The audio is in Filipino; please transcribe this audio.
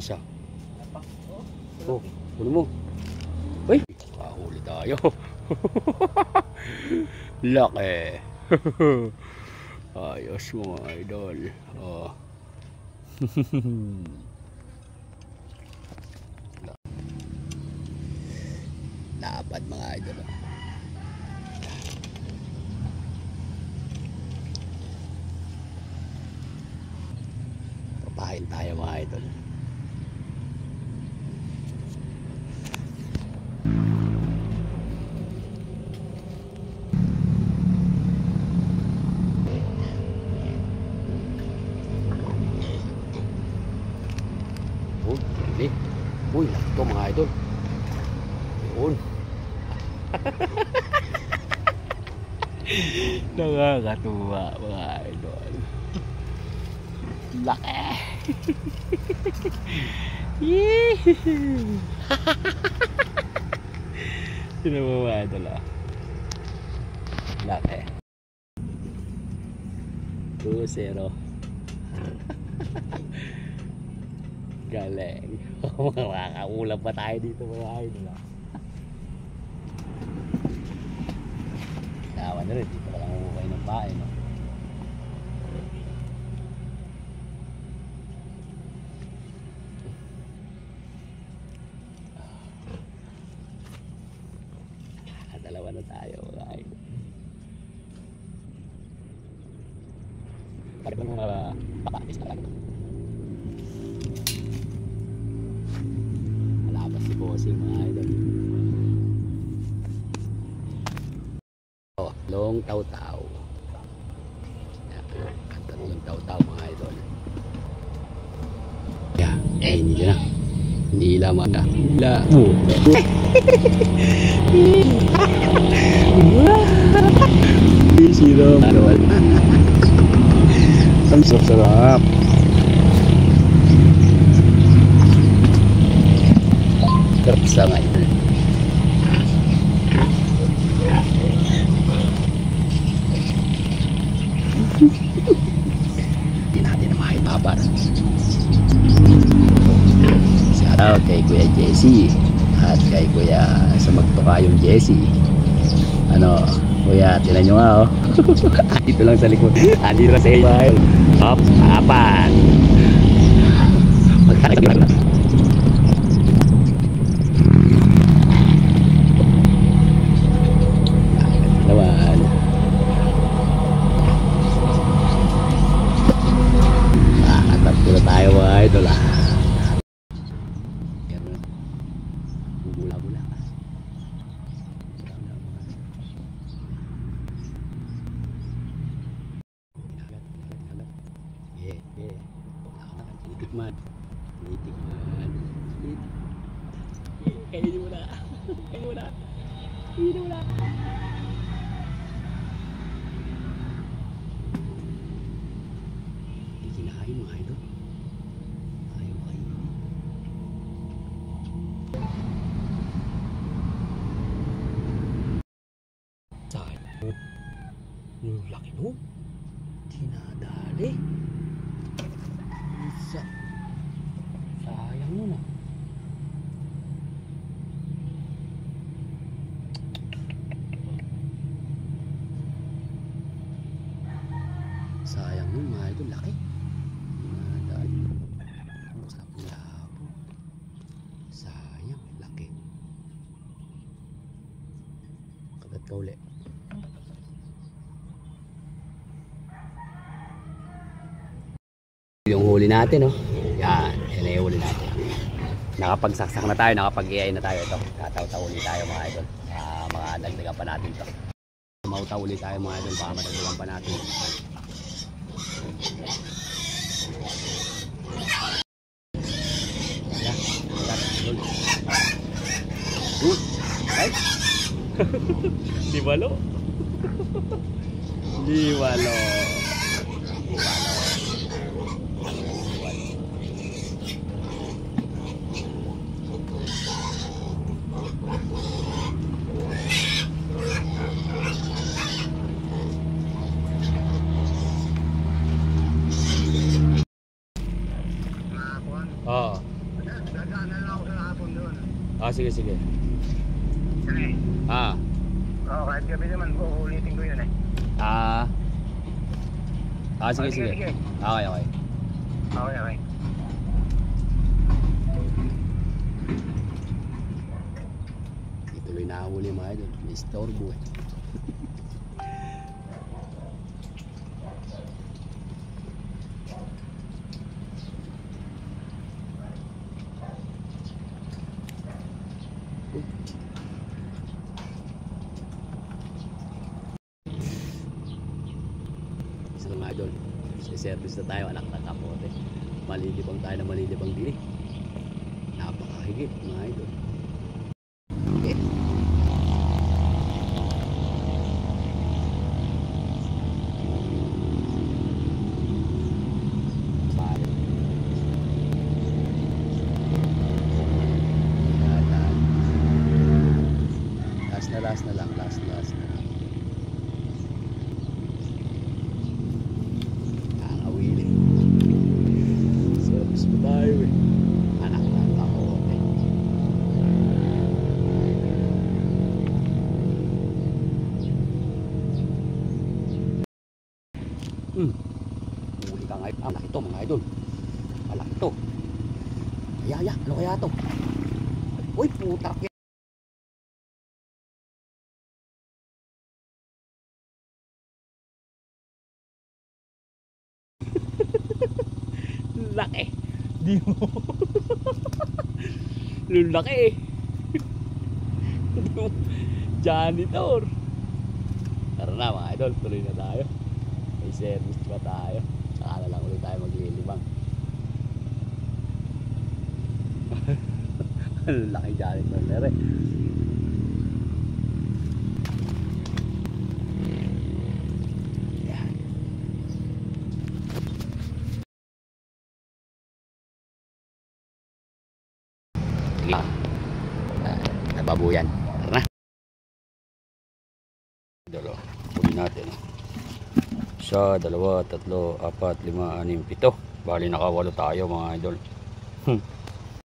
isa. Oh, huli mo. Uy, huli tayo. Laki. Ayos mo mga idol. Oh. Lapad mga idol. Papahin tayo mga idol. Uy, ito mga idol. Yun. Nakakatuwa mga idol. Laki. Sino mo mga idol ah? Laki. 2-0. Galing. Makakaulam pa tayo dito mga idol ah. Nawan na rin. Dito ka lang umukay ng bae no? Dalawa na tayo mga idol. Pari bang mga papatis na lang ito. Malabas si bossing mga idol. Oh, long taw-taw. Tatlong taw-taw mga idol. Yeah, hindi na. Hindi lamang na. Sino? Ang sarap. Sarap sa ngayon. Hindi natin na makipabar. Shout out kay Kuya Jesse at kay Kuya sa magtukayong Jesse. Ano, Kuya, tinan nyo nga oh. Dito lang sa likod. Dito lang sa iyo. Hop, apat. Magkakagilan na. Naman. Tatlo na tayo mga idol ah. Bula-bula ka. Tinitikman. Kainin mo na. Kainin mo na. Kainin mo na. Hindi kinakain mga idol. Ayaw kainin. Saan? Yung laki mo. Tinadali. Isa. Sayang mo na. Sayang mo mga idol, laki. Tinadali. Labo. Sayang, laki. Kagat ka uli. Yung huli natin, oh. Yan, yan yung huli natin. Nakapagsaksak na tayo, nakapag-iay na tayo ito. Tataw-taw ulit tayo mga idol. Mga dagdagan pa natin ito. Mautaw ulit tayo mga idol, baka madagdagan pa natin. Right? Liwalo. Liwalo. sige, sige. Sige. Oo, kahit gabi naman, uulitin ko yun eh. Sige, sige. Okay, okay. Okay, okay. Ituloy na huli mga idol. May istorbo eh. Isa mga idol. Service na tayo, anak ng kapote. Malilibang tayo na malilibang din eh. Napakahigit mga idol. Okay. Last na lang. Awili. Service pa tayo eh. Anak ng kapote. Huli ka nga. Malaki to mga idol. Malaki to. Ano kaya to? Uy, putak yan. Laki. Di mo. Lulaki eh. Janitor. Tara na mga idol, tuloy na tayo. May service pa tayo. Saka na lang ulit tayo maglilibang. Laki janitor na rin. Nababuyan. Tara na. Dalawa. Huli natin. 1, 2, 3, 4, 5, 6, 7. Bali nakawalo tayo mga idol.